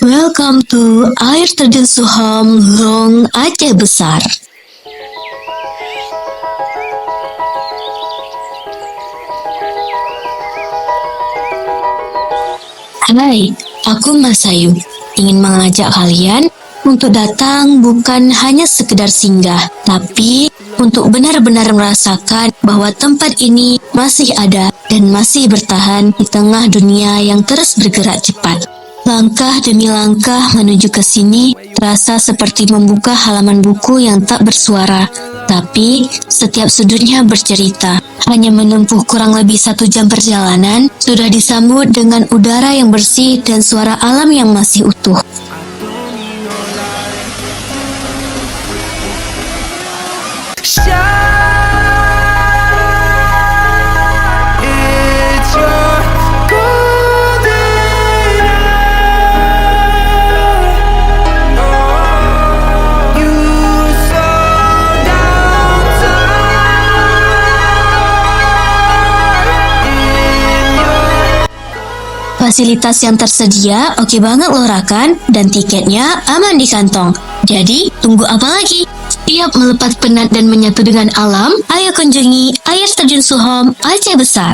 Welcome to Air Terjun Suham Long Aceh Besar. Hai, aku Mas Ayu. Ingin mengajak kalian untuk datang bukan hanya sekedar singgah, tapi untuk benar-benar merasakan bahwa tempat ini masih ada dan masih bertahan di tengah dunia yang terus bergerak cepat. Langkah demi langkah menuju ke sini terasa seperti membuka halaman buku yang tak bersuara, tapi setiap sudutnya bercerita. Hanya menempuh kurang lebih 1 jam perjalanan, sudah disambut dengan udara yang bersih dan suara alam yang masih utuh. Fasilitas yang tersedia oke banget loh Rakan, dan tiketnya aman di kantong. Jadi, tunggu apa lagi? Siap melepas penat dan menyatu dengan alam? Ayo kunjungi Air Terjun Suham Aceh Besar.